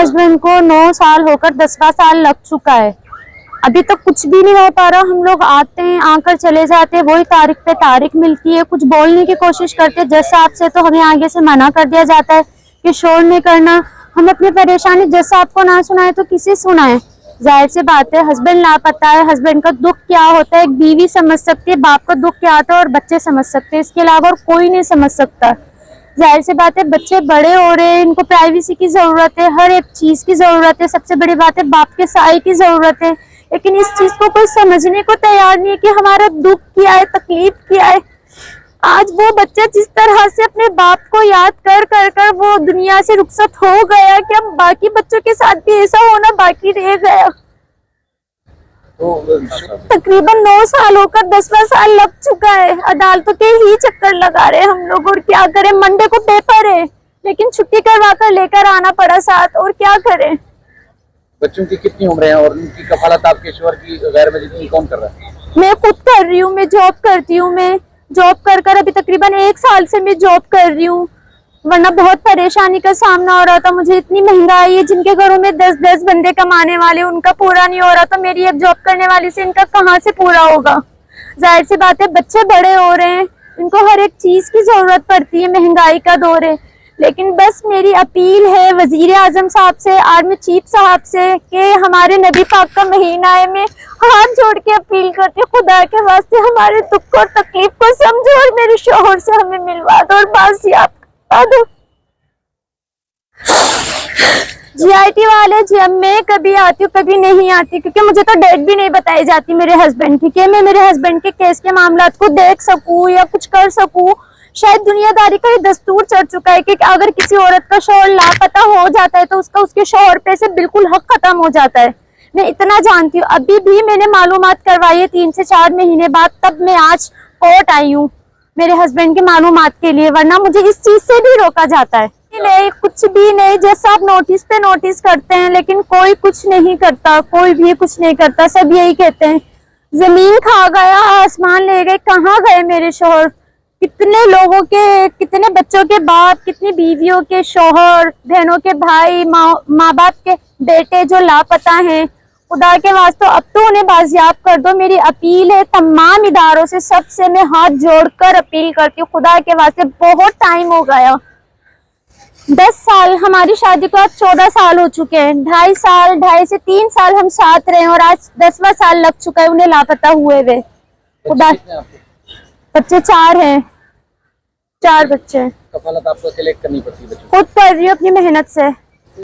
Husband को 9 साल होकर 10वां साल लग चुका है। अभी तक कुछ भी नहीं हो पा रहा। हम लोग आते हैं, आकर चले जाते हैं, वही तारीख पे तारीख मिलती है। कुछ बोलने की कोशिश करते हैं जज साहब से, तो हमें आगे से मना कर दिया जाता है कि शोर नहीं करना। हम अपनी परेशानी जज साहब को ना सुनाए तो किसे सुनाए। जाहिर सी बात है, हस्बैंड लापता है, हस्बैंड का दुख क्या होता है एक बीवी समझ सकती है, बाप का दुख क्या होता है और बच्चे समझ सकते हैं, इसके अलावा और कोई नहीं समझ सकता। जाहिर सी बात है, बच्चे बड़े हो रहे हैं, इनको प्राइवेसी की जरूरत है, हर एक चीज की जरूरत है। सबसे बड़ी बात है बाप के साए की जरूरत है, लेकिन इस चीज को कोई समझने को तैयार नहीं है कि हमारा दुख क्या है, तकलीफ क्या है। आज वो बच्चा जिस तरह से अपने बाप को याद कर कर कर वो दुनिया से रुखसत हो गया कि अब बाकी बच्चों के साथ भी ऐसा होना बाकी रह गया। तकरीबन 9 साल होकर 10वां साल लग चुका है। अदालतों के ही चक्कर लगा रहे हम लोग, और क्या करें। मंडे को पेपर है, लेकिन छुट्टी करवा कर लेकर आना पड़ा साथ, और क्या करें। बच्चों की कितनी उम्र है और उनकी कफालत आपके शोहर की गैर मौजूदगी कौन कर रहा है? मैं खुद कर रही हूँ, मैं जॉब करती हूँ। मैं जॉब कर कर अभी तकरीबन 1 साल से मैं जॉब कर रही हूँ, वरना बहुत परेशानी का सामना हो रहा था मुझे। इतनी महंगाई है, जिनके घरों में 10-10 बंदे कमाने वाले, उनका पूरा नहीं हो रहा, तो मेरी एक जॉब करने वाली से इनका कहाँ से पूरा होगा। जाहिर सी बात है, बच्चे बड़े हो रहे हैं, इनको हर एक चीज की जरूरत पड़ती है, महंगाई का दौर है। लेकिन बस मेरी अपील है वजीर आजम साहब से, आर्मी चीफ साहब से, कि हमारे नबी पाक का महीना है, मैं हाथ जोड़ के अपील करती हूँ, खुदा के वास्ते हमारे दुख और तकलीफ को समझो और मेरे शोहर से हमें मिलवा दो और बासियाब करवा दो। GIT वाले जी, अब मैं कभी आती हूँ कभी नहीं आती, क्योंकि मुझे तो डेट भी नहीं बताई जाती मेरे हस्बैंड की, कि मैं मेरे हस्बैंड के केस के मामलात को देख सकूँ या कुछ कर सकूँ। शायद दुनियादारी का ये दस्तूर चढ़ चुका है कि अगर किसी औरत का शौहर लापता हो जाता है तो उसका उसके शौहर पे से बिल्कुल हक खत्म हो जाता है। मैं इतना जानती हूँ। अभी भी मैंने मालूमात करवाई है 3 से 4 महीने बाद, तब मैं आज कोर्ट आई हूँ मेरे हस्बैंड की मालूमात के लिए, वरना मुझे इस चीज से भी रोका जाता है। नहीं, कुछ भी नहीं। जैसा आप नोटिस पे नोटिस करते हैं, लेकिन कोई कुछ नहीं करता, कोई भी कुछ नहीं करता। सब यही कहते हैं जमीन खा गया, आसमान ले गए, कहाँ गए मेरे शौहर। कितने लोगों के, कितने बच्चों के बाप, कितनी बीवियों के शौहर, बहनों के भाई, माँ बाप के बेटे जो लापता हैं। खुदा के वास्ते अब तो उन्हें बाजियाब कर दो। मेरी अपील है तमाम इदारों से, सबसे मैं हाथ जोड़कर अपील करती हूँ, खुदा के वास्ते बहुत टाइम हो गया। 10 साल हमारी शादी को, आज 14 साल हो चुके हैं। 2.5 से 3 साल हम साथ रहे और आज 10वां साल लग चुका है उन्हें लापता हुए हुए। खुदा, बच्चे 4 हैं, 4 बच्चे। कफालत आपको अकेले करनी पड़ती है? खुद कर रही हूँ अपनी मेहनत से।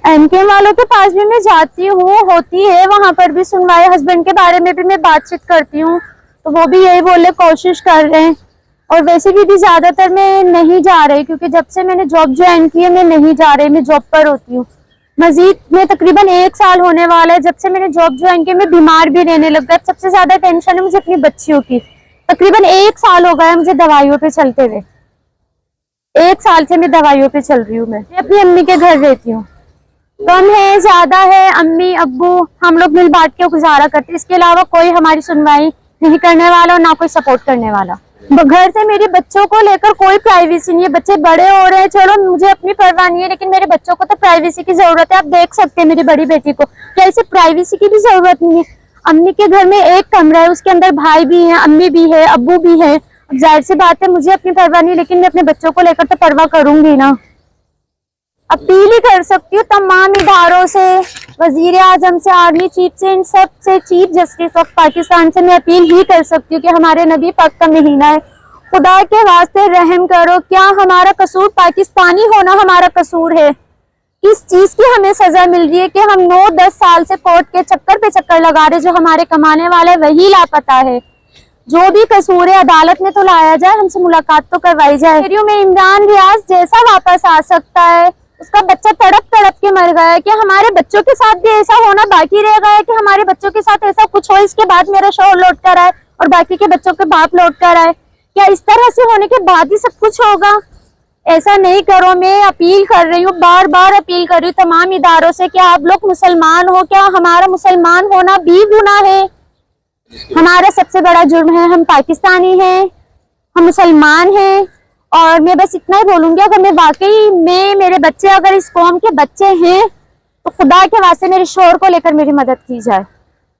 MK वालों के पास भी मैं जाती हूँ, होती है वहां पर भी सुनवाई। हस्बैंड के बारे में भी मैं बातचीत करती हूँ, तो वो भी यही बोले कोशिश कर रहे हैं। और वैसे भी ज्यादातर मैं नहीं जा रही, क्योंकि जब से मैंने जॉब ज्वाइन की है मैं नहीं जा रही, मैं जॉब पर होती हूँ। मजीद में तकरीबन 1 साल होने वाला है जब से मैंने जॉब ज्वाइन की। मैं बीमार भी रहने लग गई। सबसे ज्यादा टेंशन है मुझे अपनी बच्चियों की। तकरीबन 1 साल हो गया मुझे दवाइयों पे चलते हुए। 1 साल से मैं दवाइयों पे चल रही हूँ। मैं अपनी अम्मी के घर रहती हूँ। कम है ज्यादा है, अम्मी अब्बू हम लोग मिल बांट के गुजारा करते, इसके अलावा कोई हमारी सुनवाई नहीं करने वाला और ना कोई सपोर्ट करने वाला। घर से मेरे बच्चों को लेकर कोई प्राइवेसी नहीं है। बच्चे बड़े हो रहे हैं, चलो मुझे अपनी परवाह नहीं है, लेकिन मेरे बच्चों को तो प्राइवेसी की जरूरत है। आप देख सकते हैं मेरी बड़ी बेटी को, क्या इसे प्राइवेसी की भी जरूरत नहीं है। अम्मी के घर में एक कमरा है, उसके अंदर भाई भी है, अम्मी भी है, अब्बू भी है। अब जाहिर सी बात है मुझे अपनी परवाह नहीं, लेकिन मैं अपने बच्चों को लेकर तो परवाह करूंगी ना। अपील ही कर सकती हूँ तमाम इदारों से, वजीर आजम से, आर्मी चीफ से, इन सब से, चीफ जस्टिस ऑफ पाकिस्तान से मैं अपील ही कर सकती हूँ कि हमारे नबी पाक का महीना है, खुदा के वास्ते रहम करो। क्या हमारा कसूर पाकिस्तानी होना हमारा कसूर है? किस चीज की हमें सजा मिल रही है कि हम 9-10 साल से कोर्ट के चक्कर पे चक्कर लगा रहे, जो हमारे कमाने वाले वही लापता है। जो भी कसूर है अदालत में तो लाया जाए, हमसे मुलाकात तो करवाई जाए। में इमरान रियाज जैसा वापस आ सकता है, उसका बच्चा तड़प तड़प के मर गया है, कि हमारे बच्चों के साथ भी ऐसा होना बाकी रह गया है कि हमारे बच्चों के साथ ऐसा कुछ हो, इसके बाद मेरा शौहर लौट कर आए और बाकी के बच्चों के बाप लौट कर आए। क्या इस तरह से होने के बाद ही सब कुछ होगा? ऐसा नहीं करो। मैं अपील कर रही हूँ, बार बार अपील कर रही हूँ तमाम इदारों से कि आप लोग मुसलमान हो, क्या हमारा मुसलमान होना भी गुनाह है? हमारा सबसे बड़ा जुर्म है, हम पाकिस्तानी हैं, हम मुसलमान हैं। और मैं बस इतना ही बोलूंगी, अगर मैं वाकई में मेरे बच्चे अगर इस कौम के बच्चे हैं तो खुदा के वास्ते मेरे शोहर को लेकर मेरी मदद की जाए।